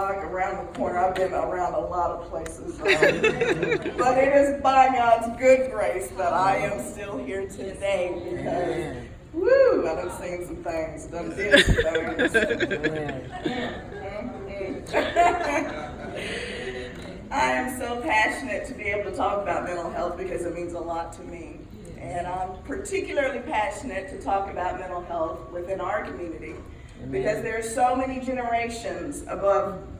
Rock, around the corner. I've been around a lot of places. But it is by God's good grace that I am still here today because, woo, I done seen some things, done did some things. I am so passionate to be able to talk about mental health because it means a lot to me. And I'm particularly passionate to talk about mental health within our community. Because there are so many generations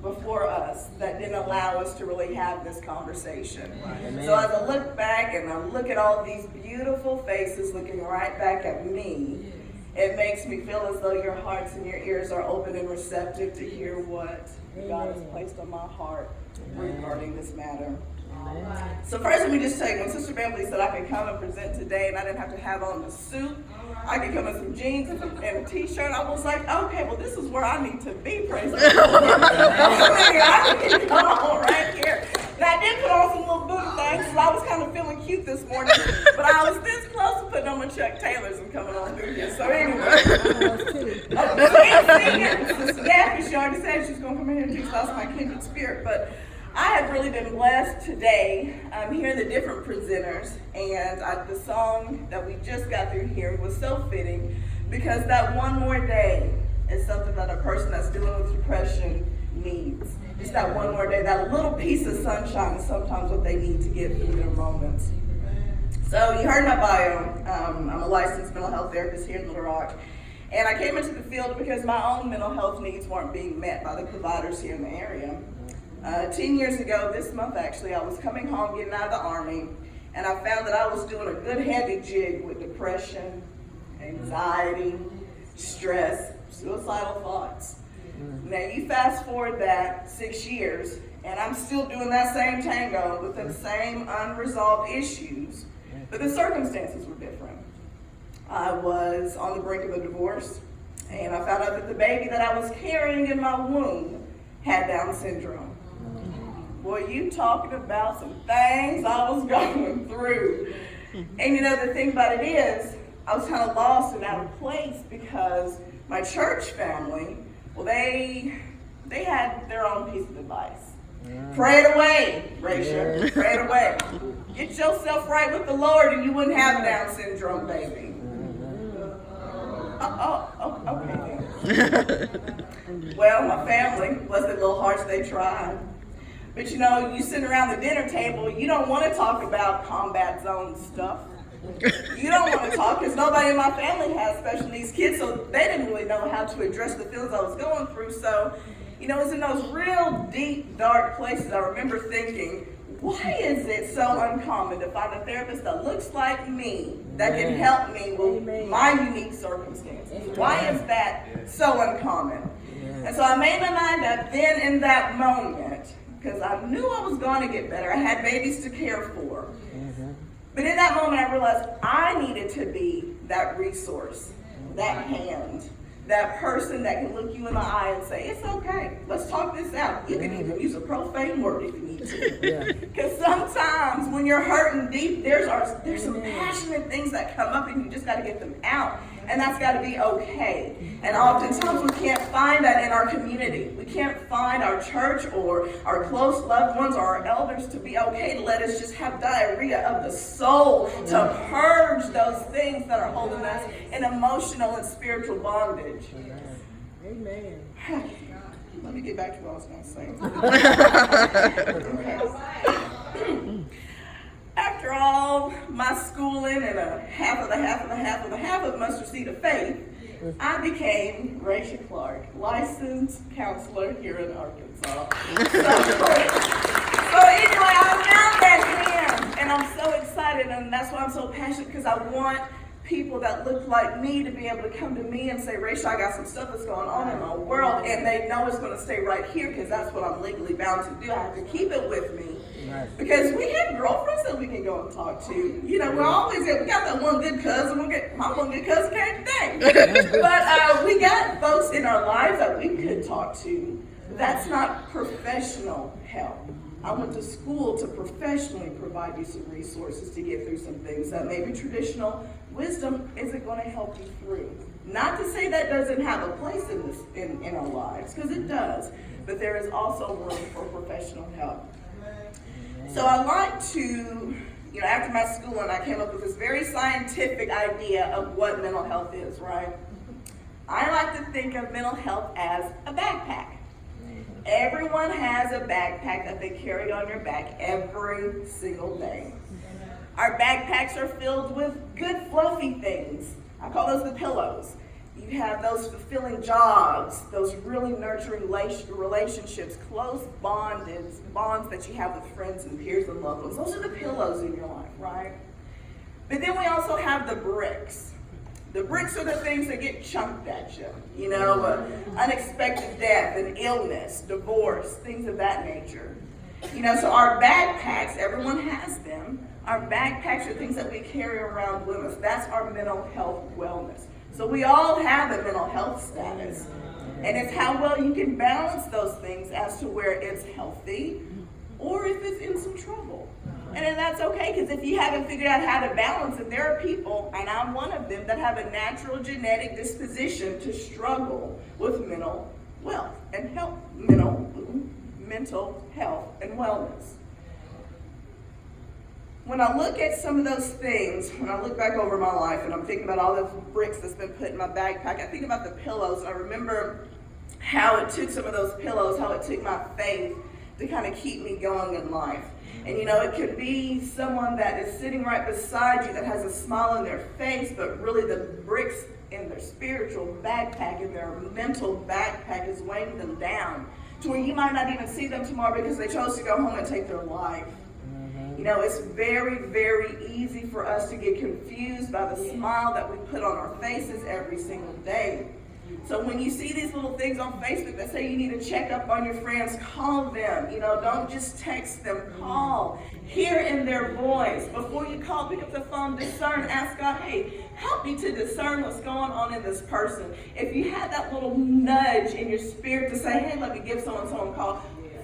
before us that didn't allow us to really have this conversation. Amen. So as I look back and I look at all these beautiful faces looking right back at me, it makes me feel as though your hearts and your ears are open and receptive to hear what God has placed on my heart regarding this matter. So first, let me just tell you, when Sister Beverly said I could come and present today and I didn't have to have on the suit, I could come in some jeans and a t-shirt, I was like, okay, well, this is where I need to be, praise the Lord. I can come on right here. And I did put on some little boot things because I was kind of feeling cute this morning, but I was this close to putting on my Chuck Taylors and coming on through here. So anyway, Sister Daphne, she already said she's going to come in here and teach us my kindred spirit, but I have really been blessed today hearing the different presenters, and the song that we just got through hearing was so fitting because that one more day is something that a person that's dealing with depression needs. Just that one more day, that little piece of sunshine is sometimes what they need to get through their moments. So you heard my bio. I'm a licensed mental health therapist here in Little Rock, and I came into the field because my own mental health needs weren't being met by the providers here in the area. 10 years ago, this month actually, I was coming home getting out of the Army, and I found that I was doing a good heavy jig with depression, anxiety, stress, suicidal thoughts. Now you fast forward that 6 years, and I'm still doing that same tango with the same unresolved issues, but the circumstances were different. I was on the brink of a divorce, and I found out that the baby that I was carrying in my womb had Down syndrome. Boy, you talking about some things I was going through. And you know, the thing about it is, I was kind of lost and out of place because my church family, well, they had their own piece of advice. Pray it away, Raysha. Pray it away. Get yourself right with the Lord and you wouldn't have a Down syndrome baby. Okay then. Well, my family, bless their little hearts, they tried. But you know, you sit around the dinner table, you don't want to talk about combat zone stuff. You don't want to talk because nobody in my family has special needs kids, so they didn't really know how to address the feelings I was going through. So, you know, it's in those real deep, dark places I remember thinking, why is it so uncommon to find a therapist that looks like me that can help me with my unique circumstances? Why is that so uncommon? And so I made my mind up then in that moment, because I knew I was going to get better. I had babies to care for. But in that moment, I realized I needed to be that resource, that hand, that person that can look you in the eye and say, it's okay, let's talk this out. You can even use a profane word if you need to. Because sometimes when you're hurting deep, there's some passionate things that come up and you just got to get them out. And that's got to be okay. And oftentimes we can't find that in our community. We can't find our church or our close loved ones or our elders to be okay to let us just have diarrhea of the soul, to purge those things that are holding us in emotional and spiritual bondage. Amen. Let me get back to what I was going to say. After all my schooling and a half of mustard seed of faith, I became Raysha Clark, licensed counselor here in Arkansas. So anyway, I found that hand, and I'm so excited, and that's why I'm so passionate, because I want people that look like me to be able to come to me and say, Raysha, I got some stuff that's going on in my world, and they know it's going to stay right here because that's what I'm legally bound to do. I have to keep it with me. Because we have girlfriends that we can go and talk to. You know, we got that one good cousin. My one good cousin came today. But we got folks in our lives that we could talk to. That's not professional help. I went to school to professionally provide you some resources to get through some things that maybe traditional wisdom isn't going to help you through. Not to say that doesn't have a place in our lives, because it does, but there is also room for professional help. So I like to, after my schooling, I came up with this very scientific idea of what mental health is, right? I like to think of mental health as a backpack. Everyone has a backpack that they carry on their back every single day. Our backpacks are filled with good fluffy things. I call those the pillows. You have those fulfilling jobs, those really nurturing relationships, close bonds that you have with friends and peers and loved ones. Those are the pillows in your life, right? But then we also have the bricks. The bricks are the things that get chunked at you, unexpected death and illness, divorce, things of that nature. So our backpacks, everyone has them. Our backpacks are things that we carry around with us. That's our mental health wellness. So we all have a mental health status. And it's how well you can balance those things as to where it's healthy or if it's in some trouble. And then that's okay, because if you haven't figured out how to balance it, there are people, and I'm one of them, that have a natural genetic disposition to struggle with mental health and mental health and wellness. When I look at some of those things, when I look back over my life and I'm thinking about all the bricks that's been put in my backpack, I think about the pillows. I remember how it took some of those pillows, how it took my faith to kind of keep me going in life. And it could be someone that is sitting right beside you that has a smile on their face, but really the bricks in their spiritual backpack, in their mental backpack, is weighing them down to where you might not even see them tomorrow because they chose to go home and take their life. It's very, very easy for us to get confused by the smile that we put on our faces every single day. So when you see these little things on Facebook that say you need to check up on your friends, call them. Don't just text them, call. Hear in their voice. Before you call, pick up the phone, discern, ask God, hey, help me to discern what's going on in this person. If you have that little nudge in your spirit to say, hey, let me give so-and-so a call,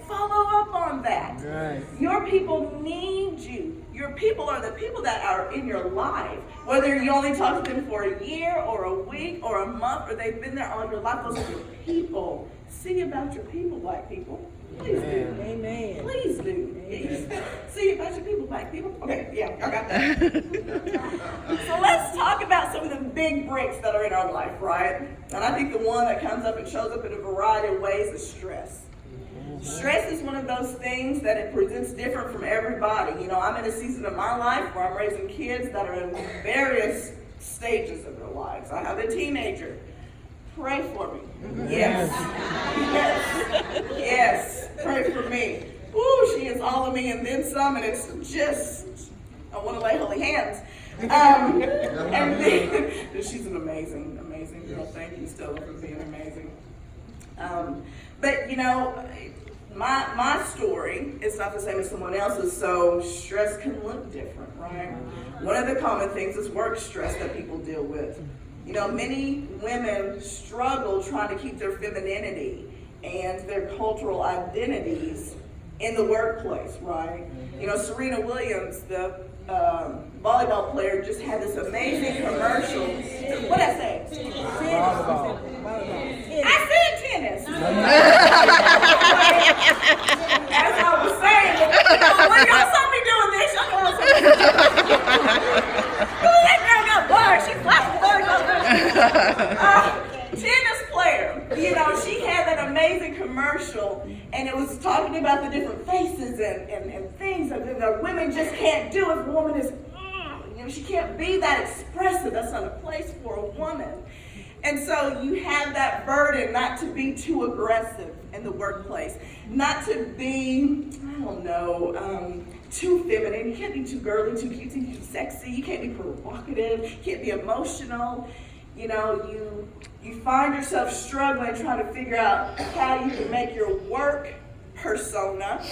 follow up on that. Right. Your people need you. Your people are the people that are in your life. Whether you only talk to them for a year or a week or a month, or they've been there all your life, those are your people. See about your people, black people. Please do. Amen. Please do. See about your people, black people. Okay, yeah, I got that. So let's talk about some of the big bricks that are in our life, right? And I think the one that comes up and shows up in a variety of ways is stress. Stress is one of those things that it presents different from everybody. I'm in a season of my life where I'm raising kids that are in various stages of their lives. I have a teenager. Pray for me. Yes. Yes. Pray for me. Ooh, she is all of me and then some, and it's just, I want to lay holy hands. And then, she's an amazing girl. Thank you, Stella, for being amazing. But my story is not the same as someone else's, so stress can look different, right? One of the common things is work stress that people deal with. Many women struggle trying to keep their femininity and their cultural identities in the workplace, right? Serena Williams, the volleyball player, just had this amazing commercial. What did I say? Volleyball. I said tennis. As I was saying, when y'all saw me doing this, y'all know what I'm saying. That girl got bars. She flashed the tennis player. She had that amazing commercial, and it was talking about the different faces and things that women just can't do if a woman is, she can't be that expressive. That's not a place for a woman. And so you have that burden not to be too aggressive in the workplace, not to be, too feminine. You can't be too girly, too cute, too sexy. You can't be provocative. You can't be emotional. You find yourself struggling trying to figure out how you can make your work persona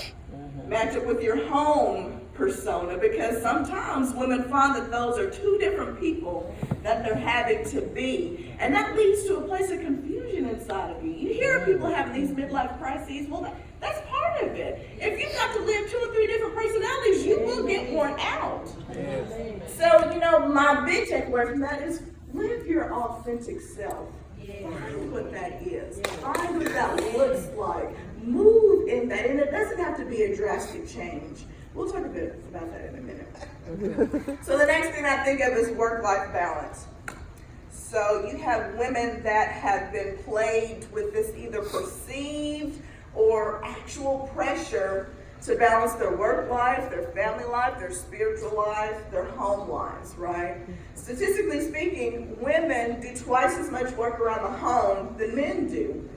match up with your home persona, because sometimes women find that those are two different people that they're having to be, and that leads to a place of confusion inside of you. You hear people having these midlife crises. Well, that's part of it. If you've got to live 2 or 3 different personalities, you will get worn out. So, my big takeaway from that is live your authentic self. Find what that is. Find what that looks like. Move in that. And it doesn't have to be a drastic change. We'll talk a bit about that in a minute. So the next thing I think of is work-life balance. So you have women that have been plagued with this either perceived or actual pressure to balance their work life, their family life, their spiritual life, their home lives, right? Statistically speaking, women do twice as much work around the home than men do.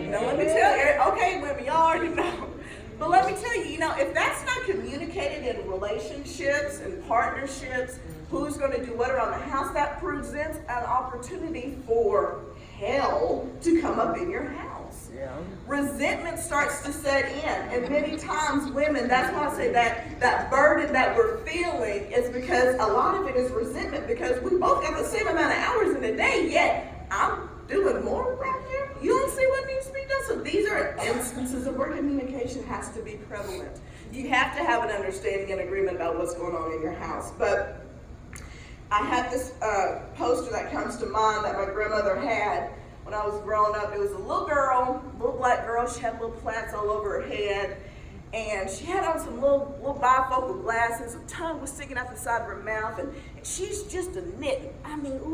Now let me tell you, okay, women, y'all already know. But let me tell you, if that's not communicated in relationships and partnerships, who's going to do what around the house, that presents an opportunity for hell to come up in your house. Yeah. Resentment starts to set in, and many times women, that's why I say that burden that we're feeling is because a lot of it is resentment, because we both got the same amount of hours in a day, yet I'm doing more around here. You don't see what needs to be done. So these are instances of where communication has to be prevalent. You have to have an understanding and agreement about what's going on in your house. But I have this poster that comes to mind that my grandmother had when I was growing up. It was a little girl, little black girl. She had little plaits all over her head. And she had on some little bifocal glasses. Her tongue was sticking out the side of her mouth. And she's just a knitting.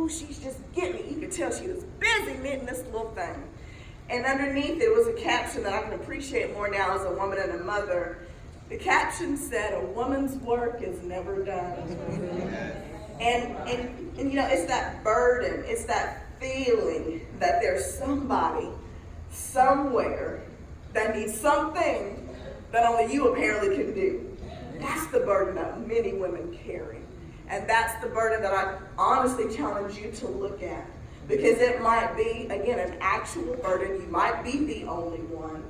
She's just getting it. You could tell she was busy knitting this little thing. And underneath it was a caption that I can appreciate more now as a woman and a mother. The caption said, "A woman's work is never done." And it's that burden, it's that feeling that there's somebody, somewhere, that needs something that only you apparently can do. That's the burden that many women carry. And that's the burden that I honestly challenge you to look at. Because it might be, again, an actual burden. You might be the only one.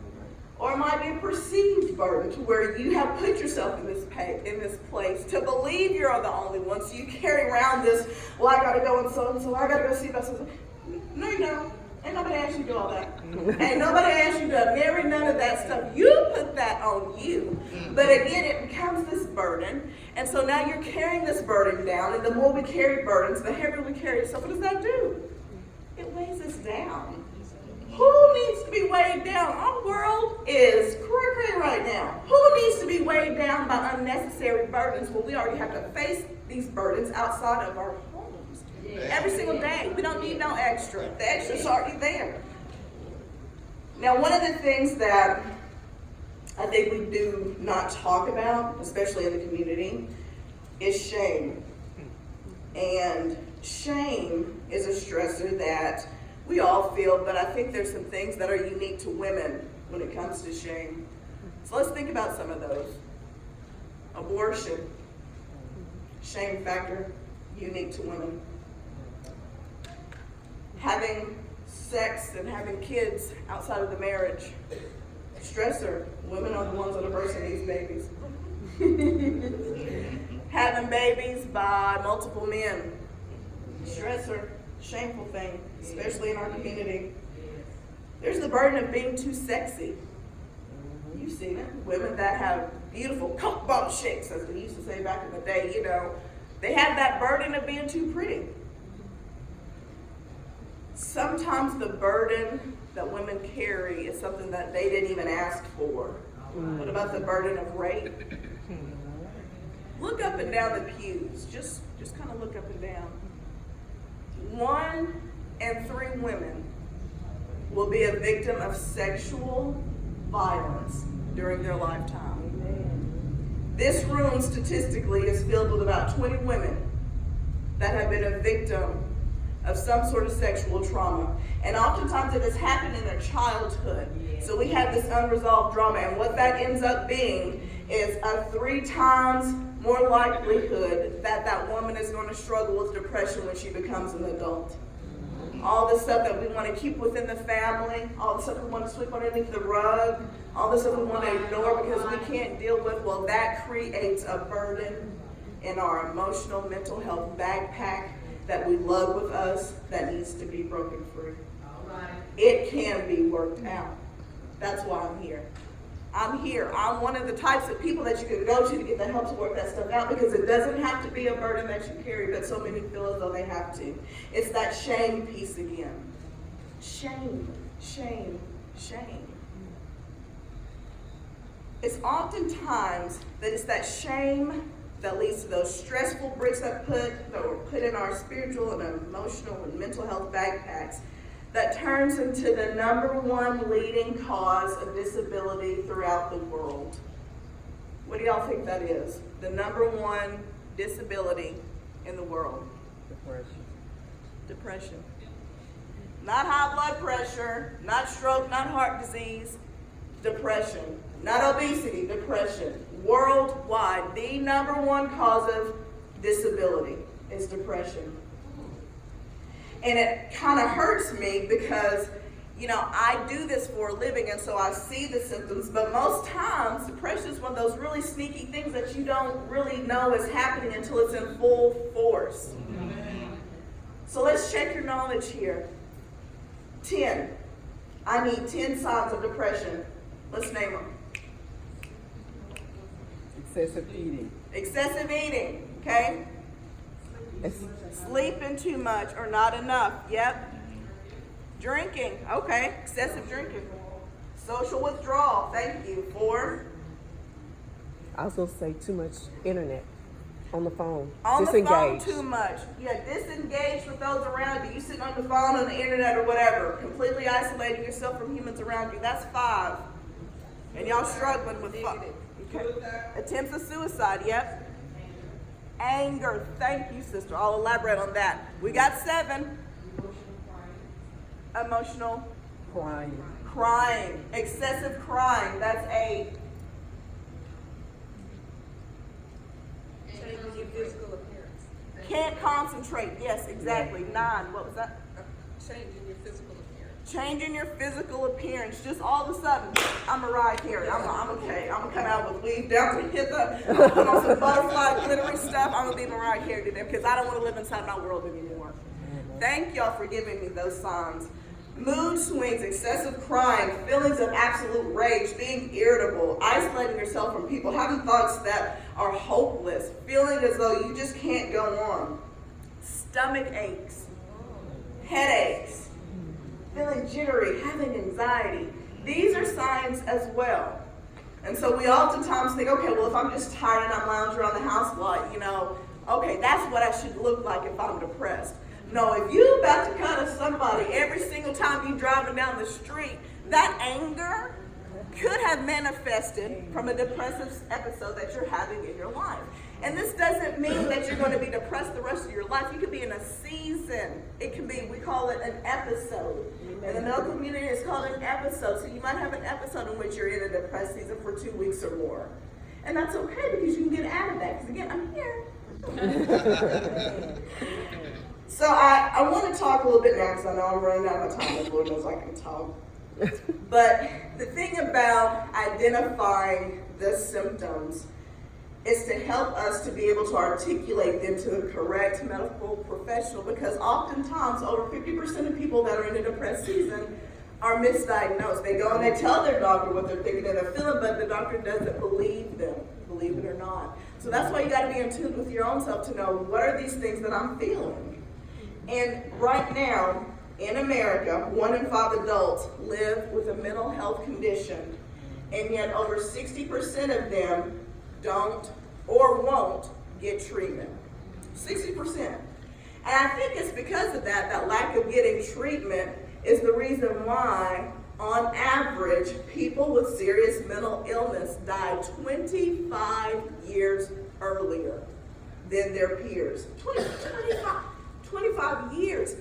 Or it might be a perceived burden to where you have put yourself in this place to believe you're the only one. So you carry around this, I got to go and so, I got to go see about so. No, you don't. Ain't nobody asked you to do all that. Ain't nobody asked you to marry none of that stuff. You put that on you. But again, it becomes this burden. And so now you're carrying this burden down. And the more we carry burdens, the heavier we carry it. So what does that do? It weighs us down. Who needs to be weighed down? Our world is cray right now. Who needs to be weighed down by unnecessary burdens? Well, we already have to face these burdens outside of our homes. Every single day. We don't need no extra. The extra's already there. Now, one of the things that I think we do not talk about, especially in the community, is shame. And shame is a stressor that we all feel, but I think there's some things that are unique to women when it comes to shame. So let's think about some of those. Abortion, shame factor, unique to women. Having sex and having kids outside of the marriage, stressor. Women are the ones that are birthing these babies. Having babies by multiple men, stressor, shameful thing, especially in our community. There's the burden of being too sexy. You've seen it. Women that have beautiful coke bump chicks, as we used to say back in the day, they have that burden of being too pretty. Sometimes the burden that women carry is something that they didn't even ask for. What about the burden of rape? Look up and down the pews. Just kind of look up and down. 1 in 3 women will be a victim of sexual violence during their lifetime. This room statistically is filled with about 20 women that have been a victim of some sort of sexual trauma. And oftentimes it has happened in their childhood. So we have this unresolved drama, and what that ends up being is a 3 times more likelihood that that woman is going to struggle with depression when she becomes an adult. All the stuff that we want to keep within the family, all the stuff we want to sweep underneath the rug, all the stuff we want to ignore because we can't deal with, well, that creates a burden in our emotional, mental health backpack that we lug with us that needs to be broken free. All right. It can be worked out. That's why I'm here. I'm here. I'm one of the types of people that you can go to get the help to work that stuff out, because it doesn't have to be a burden that you carry, but so many feel as though they have to. It's that shame piece again. Shame, shame, shame. It's oftentimes that it's that shame that leads to those stressful bricks that were put in our spiritual and emotional and mental health backpacks that turns into the number one leading cause of disability throughout the world. What do y'all think that is? The number one disability in the world? Depression. Depression. Not high blood pressure, not stroke, not heart disease. Depression. Not obesity, depression. Worldwide, the number one cause of disability is depression. And it kind of hurts me because, I do this for a living, and so I see the symptoms, but most times depression is one of those really sneaky things that you don't really know is happening until it's in full force. So let's check your knowledge here. 10. I need 10 signs of depression. Let's name them. Excessive eating. Excessive eating, okay? Sleeping too much or not enough, yep. Drinking, okay, excessive drinking. Social withdrawal, thank you. 4. I was going to say too much internet on the phone. On Disengaged. the phone too much. Yeah, disengaged with those around you. You sitting on the phone, on the internet or whatever, completely isolating yourself from humans around you. That's 5. And y'all struggling with 5. Okay. Attempts of suicide, yep. Anger, thank you, sister. I'll elaborate on that. We got 7. Emotional crying. Excessive crying, that's 8. Changing your physical appearance. Can't concentrate, yes, exactly. 9, what was that? Changing your physical appearance. Changing your physical appearance. Just all of a sudden, I'm Mariah Carey. I'm okay. I'm going to come out with weave down to hit the, put on some butterfly glittery stuff. I'm going to be Mariah Carey today because I don't want to live inside my world anymore. Thank y'all for giving me those signs. Mood swings, excessive crying, feelings of absolute rage, being irritable, isolating yourself from people, having thoughts that are hopeless, feeling as though you just can't go on. Stomach aches, headaches, feeling jittery, having anxiety. These are signs as well. And so we oftentimes think, okay, well, if I'm just tired and I'm lounging around the house a lot, okay, that's what I should look like if I'm depressed. No, if you're about to cut at somebody every single time you're driving down the street, that anger could have manifested from a depressive episode that you're having in your life. And this doesn't mean that you're going to be depressed the rest of your life. You could be in a season. It can be, we call it an episode. In the medical community, it's called an episode. So you might have an episode in which you're in a depressed season for 2 weeks or more. And that's okay because you can get out of that. Because again, I'm here. So I want to talk a little bit now because I know I'm running out of time. The Lord knows I can talk. But the thing about identifying the symptoms is to help us to be able to articulate them to the correct medical professional, because oftentimes over 50% of people that are in a depressed season are misdiagnosed. They go and they tell their doctor what they're thinking and they're feeling, but the doctor doesn't believe them, believe it or not. So that's why you got to be in tune with your own self to know, what are these things that I'm feeling? And right now, in America, 1 in 5 adults live with a mental health condition, and yet over 60% of them don't or won't get treatment. 60%. And I think it's because of that lack of getting treatment is the reason why, on average, people with serious mental illness die 25 years earlier than their peers. 25 years.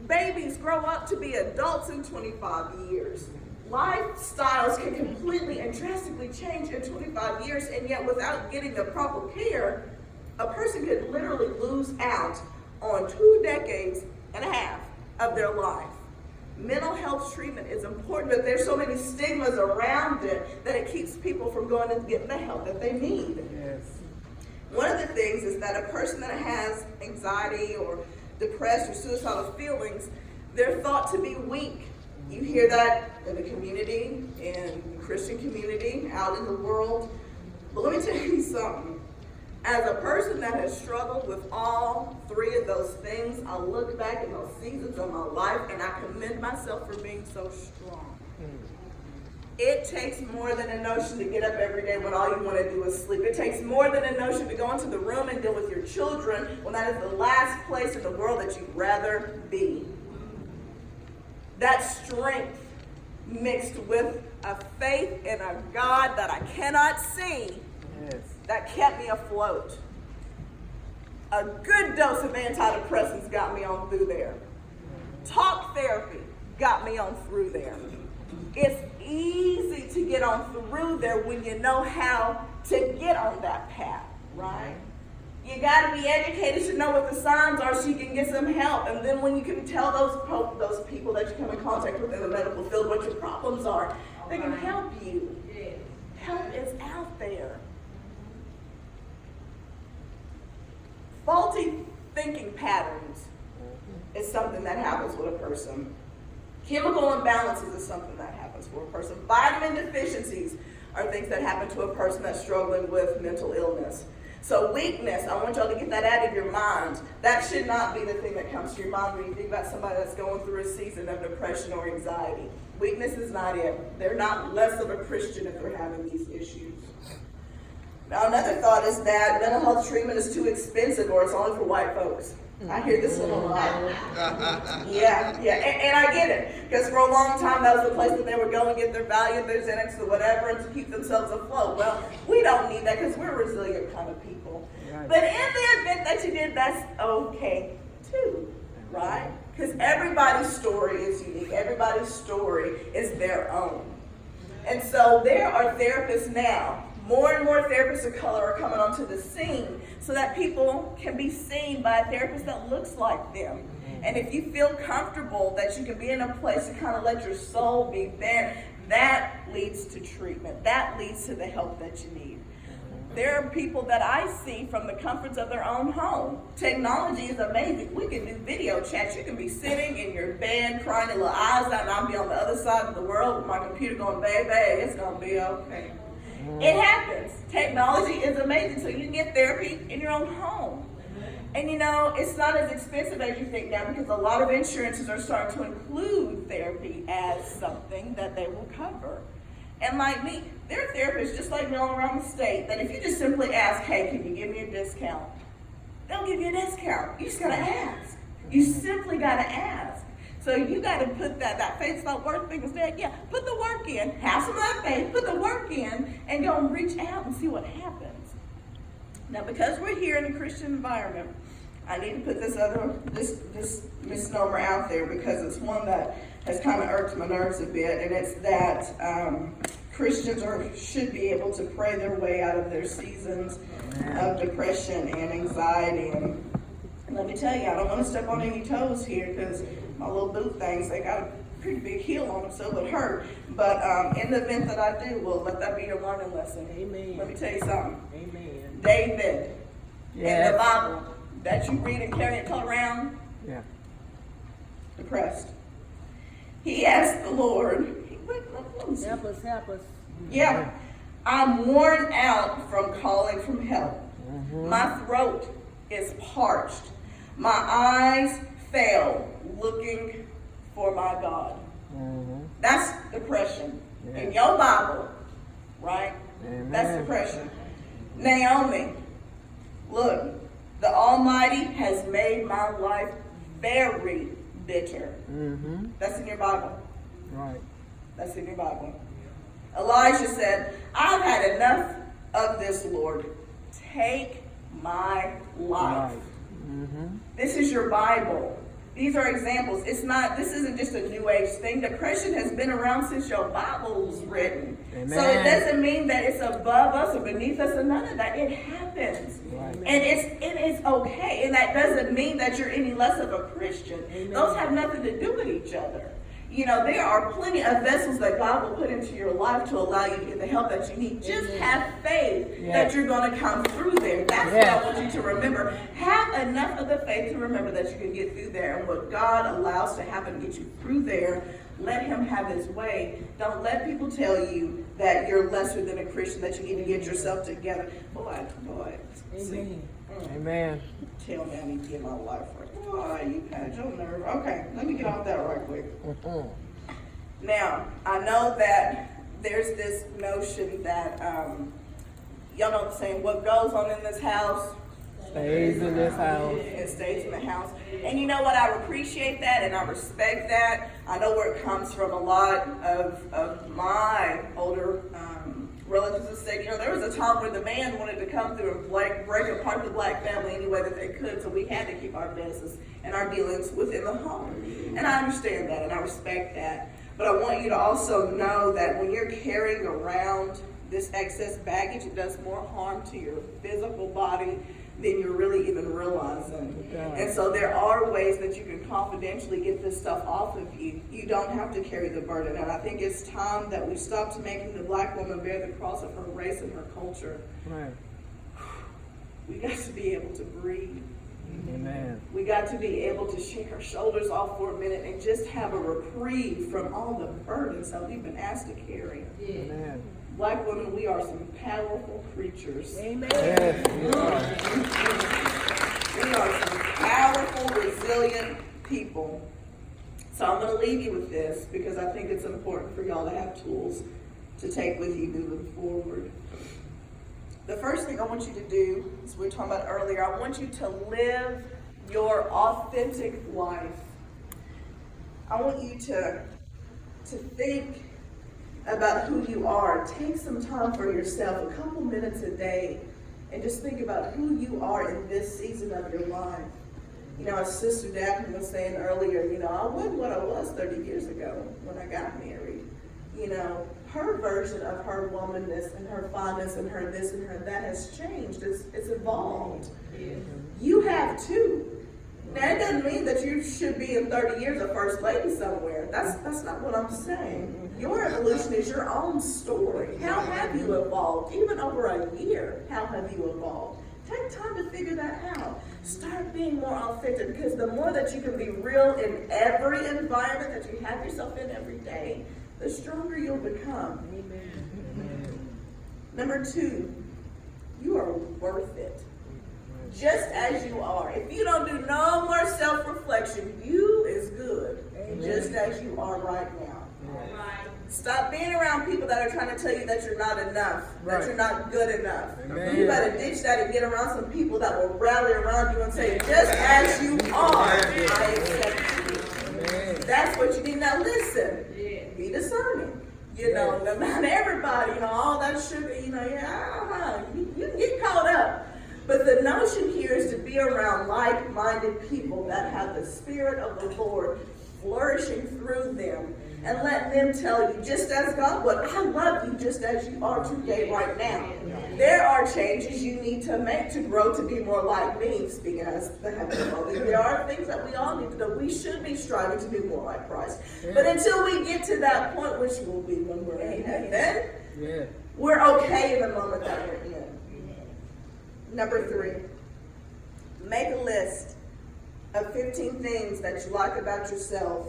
Babies grow up to be adults in 25 years. Lifestyles can completely and drastically change in 25 years, and yet without getting the proper care, a person could literally lose out on 2 decades and a half of their life. Mental health treatment is important, but there's so many stigmas around it that it keeps people from going and getting the help that they need. Yes. One of the things is that a person that has anxiety or depressed or suicidal feelings, they're thought to be weak. You hear that in the community, in Christian community, out in the world. But let me tell you something. As a person that has struggled with all three of those things, I look back in those seasons of my life and I commend myself for being so strong. It takes more than a notion to get up every day when all you want to do is sleep. It takes more than a notion to go into the room and deal with your children when that is the last place in the world that you'd rather be. That strength mixed with a faith in a God that I cannot see, Yes. that kept me afloat. A good dose of antidepressants got me on through there. Talk therapy got me on through there. It's easy to get on through there when you know how to get on that path, right? You got to be educated to know what the signs are so you can get some help. And then when you can tell those people that you come in contact with in the medical field what your problems are, they can help you. Help is out there. Faulty thinking patterns is something that happens with a person. Chemical imbalances is something that happens for a person. Vitamin deficiencies are things that happen to a person that's struggling with mental illness. So weakness, I want y'all to get that out of your mind. That should not be the thing that comes to your mind when you think about somebody that's going through a season of depression or anxiety. Weakness is not it. They're not less of a Christian if they're having these issues. Now, another thought is that mental health treatment is too expensive or it's only for white folks. I hear this one a lot. Yeah, and I get it. Because for a long time, that was the place that they would go and get their value, their Xanax, or whatever, and to keep themselves afloat. Well, we don't need that because we're resilient kind of people. Right. But in the event that you did, that's okay too, right? Because everybody's story is unique. Everybody's story is their own. And so there are therapists now. More and more therapists of color are coming onto the scene so that people can be seen by a therapist that looks like them. And if you feel comfortable that you can be in a place to kind of let your soul be there, that leads to treatment. That leads to the help that you need. There are people that I see from the comforts of their own home. Technology is amazing. We can do video chats. You can be sitting in your bed, crying your little eyes out, and I'll be on the other side of the world with my computer going, baby, it's going to be okay. It happens. Technology is amazing, so you can get therapy in your own home. And you know, it's not as expensive as you think now because a lot of insurances are starting to include therapy as something that they will cover. And like me, there are therapists just like me all around the state that if you just simply ask, hey, can you give me a discount? They'll give you a discount. You just gotta ask. You simply gotta ask. So you got to put that faith's not worth thing instead. Yeah, put the work in. Have some of that faith. Put the work in and go and reach out and see what happens. Now, because we're here in a Christian environment, I need to put this misnomer out there because it's one that has kind of irked my nerves a bit, and it's that Christians should be able to pray their way out of their seasons of depression and anxiety. And let me tell you, I don't want to step on any toes here because my little boot things, they got a pretty big heel on them, so it would hurt. But in the event that I do, well, let that be your learning lesson. Amen. Let me tell you something. Amen. David, Yes. in the Bible that you read and carry it around, Yeah. depressed. He asked the Lord, Help us, help us. yeah, I'm worn out from calling from help. My throat is parched. My eyes fail looking for my God. That's depression. Yeah. In your Bible, right? Amen. That's depression. Naomi, look, the Almighty has made my life very bitter. That's in your Bible. Right. That's in your Bible. Elijah said, I've had enough of this, Lord. Take my life. Right. This is your Bible. These are examples. This isn't just a new age thing. Depression has been around since your Bible was written. Amen. So it doesn't mean that it's above us or beneath us or none of that. It happens. Right. And it is okay. And that doesn't mean that you're any less of a Christian. Amen. Those have nothing to do with each other. You know, there are plenty of vessels that God will put into your life to allow you to get the help that you need. Just have faith that you're going to come through there. That's what I want you to remember. Have enough of the faith to remember that you can get through there. And what God allows to happen to get you through there Let him have his way. Don't let people tell you that you're lesser than a Christian, that you need to get yourself together. Boy. See, Amen. tell me I need to get my life right. Boy, you had your nerve. Okay, let me get off that right quick. Now, I know that there's this notion that, y'all know the saying, what goes on in this house Stays in this house. it stays in the house. And you know what? I appreciate that and I respect that. I know where it comes from. A lot of my older relatives have said, you know, there was a time where the man wanted to come through and break apart the black family any way that they could, so we had to keep our business and our dealings within the home. And I understand that and I respect that. But I want you to also know that when you're carrying around this excess baggage, it does more harm to your physical body than you're really even realizing. And so there are ways that you can confidentially get this stuff off of you. You don't have to carry the burden. And I think it's time that we stop making the black woman bear the cross of her race and her culture. Right. We got to be able to breathe. Amen. We got to be able to shake our shoulders off for a minute and just have a reprieve from all the burdens that we've been asked to carry. Amen. Black women, we are some powerful creatures. Amen. Yes, We are some powerful, resilient people. So I'm going to leave you with this because I think it's important for y'all to have tools to take with you moving forward. The first thing I want you to do, as we were talking about earlier, I want you to live your authentic life. I want you to think about who you are. Take some time for yourself, a couple minutes a day, and just think about who you are in this season of your life. You know, as Sister Daphne was saying earlier, you know, I wasn't what I was 30 years ago when I got married. You know, her version of her womanness and her fondness and her this and her that has changed. It's evolved. You have too. Now, it doesn't mean that you should be in 30 years a first lady somewhere. That's not what I'm saying. Your evolution is your own story. How have you evolved? Even over a year, how have you evolved? Take time to figure that out. Start being more authentic, because the more that you can be real in every environment that you have yourself in every day, the stronger you'll become. Amen. Number 2, you are worth it. Just as you are. If you don't do no more self-reflection, you is good. Amen. Just as you are right now. Right. Stop being around people that are trying to tell you that you're not enough, that you're not good enough. Amen. You better ditch that and get around some people that will rally around you and say, just as you are, I accept you. Amen. That's what you need. Now listen, be discerning. You know, not everybody, you know, all that sugar, you know, you can get caught up. But the notion here is to be around like-minded people that have the Spirit of the Lord flourishing through them, and let them tell you, just as God would, I love you just as you are today, right now. There are changes you need to make to grow to be more like me, speaking as the Heavenly Father. There are things that we all need to do. We should be striving to be more like Christ. But until we get to that point, which will be when we're in heaven, we're okay in the moment that we're in. Number 3, make a list of 15 things that you like about yourself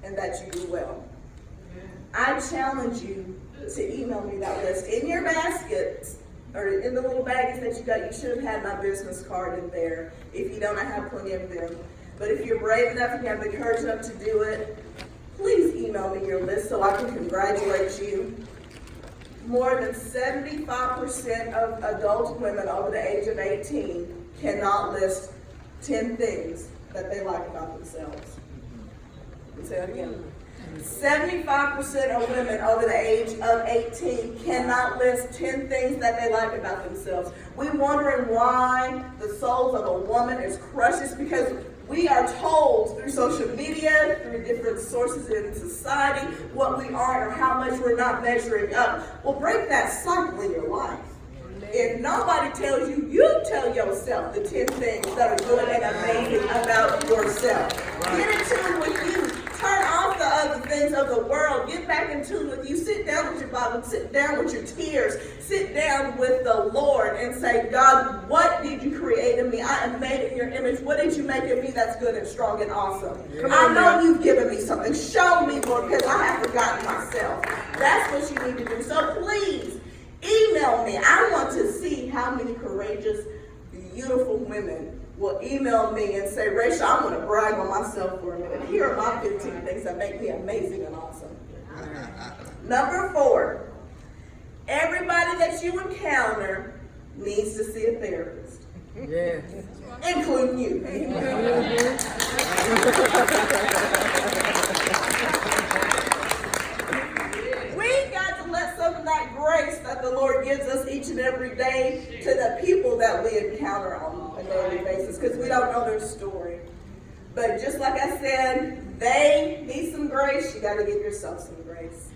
and that you do well. I challenge you to email me that list. In your basket, or in the little baggies that you got, you should have had my business card in there. If you don't, I have plenty of them. But if you're brave enough and you have the courage enough to do it, please email me your list so I can congratulate you. More than 75% of adult women over the age of 18 cannot list 10 things that they like about themselves. Let me say that again. 75% of women over the age of 18 cannot list 10 things that they like about themselves. We're wondering why the souls of a woman is crushed. It's because we are told through social media, through different sources in society, what we are or how much we're not measuring up. Well, break that cycle in your life. If nobody tells you, you tell yourself the 10 things that are good and amazing about yourself. Get in tune with you. Turn off the of the things of the world. Get back in tune with you. Sit down with your Bible. Sit down with your tears. Sit down with the Lord and say, God, what did you create in me? I am made in your image. What did you make in me that's good and strong and awesome? I know you've given me something. Show me, Lord, because I have forgotten myself. That's what you need to do. So please, email me. I want to see how many courageous, beautiful women will email me and say, Raysha, I want to brag on myself for a minute. Here are my 15 things that make me amazing and awesome. Number 4, everybody that you encounter needs to see a therapist. Yes. Including you. We got to let some of that grace that the Lord gives us each and every day to the people that we encounter on a daily basis, because we don't know their story. But just like I said, they need some grace. You got to give yourself some grace.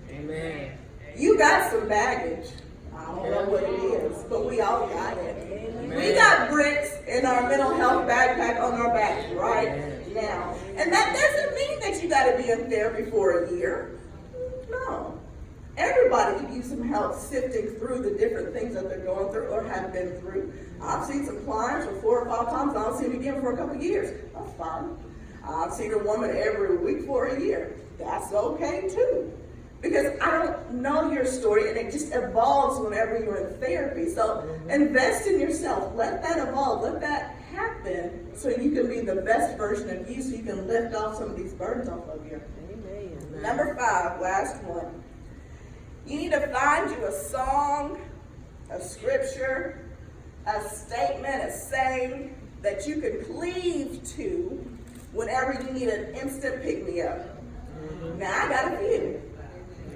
Amen. You got some baggage. I don't know what it is, but we all got it. Amen. We got bricks in our mental health backpack on our backs right now. And that doesn't mean that you got to be in therapy for a year. No. Everybody could use some help sifting through the different things that they're going through or have been through. I've seen some clients for 4 or 5 times. I don't see them again for a couple of years. That's fine. I've seen a woman every week for a year. That's okay too. Because I don't know your story, and it just evolves whenever you're in therapy. So invest in yourself. Let that evolve. Let that happen so you can be the best version of you, so you can lift off some of these burdens off of you. Amen. Number 5, last one. You need to find you a song, a scripture, a statement, a saying that you can cleave to whenever you need an instant pick-me-up. Now, I got a few.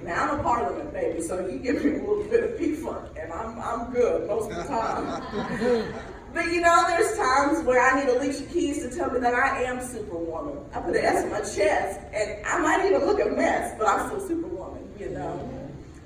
Now, I'm a Parliament baby, so you give me a little bit of P-Funk, and I'm good most of the time. But you know, there's times where I need Alicia Keys to tell me that I am Superwoman. I put an S on my chest, and I might even look a mess, but I'm still Superwoman, you know.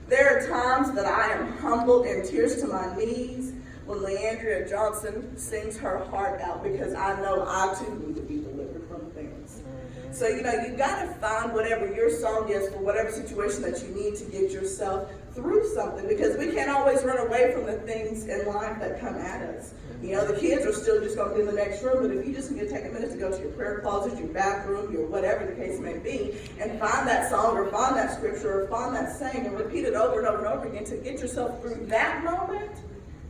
There are times that I am humbled and tears to my knees when Leandria Johnson sings her heart out, because I know I too need to be delivered from things. So, you know, you got to find whatever your song is for whatever situation that you need to get yourself through something, because we can't always run away from the things in life that come at us. You know, the kids are still just going to be in the next room, but if you just need to take a minute to go to your prayer closet, your bathroom, your whatever the case may be, and find that song or find that scripture or find that saying and repeat it over and over and over again to get yourself through that moment,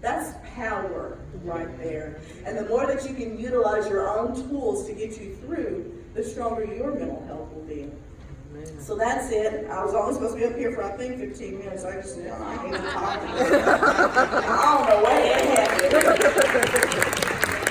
that's power right there. And the more that you can utilize your own tools to get you through, the stronger your mental health will be. Amen. So that's it. I was only supposed to be up here for, I think, 15 minutes. I just, I ain't even talking. I don't know what happened.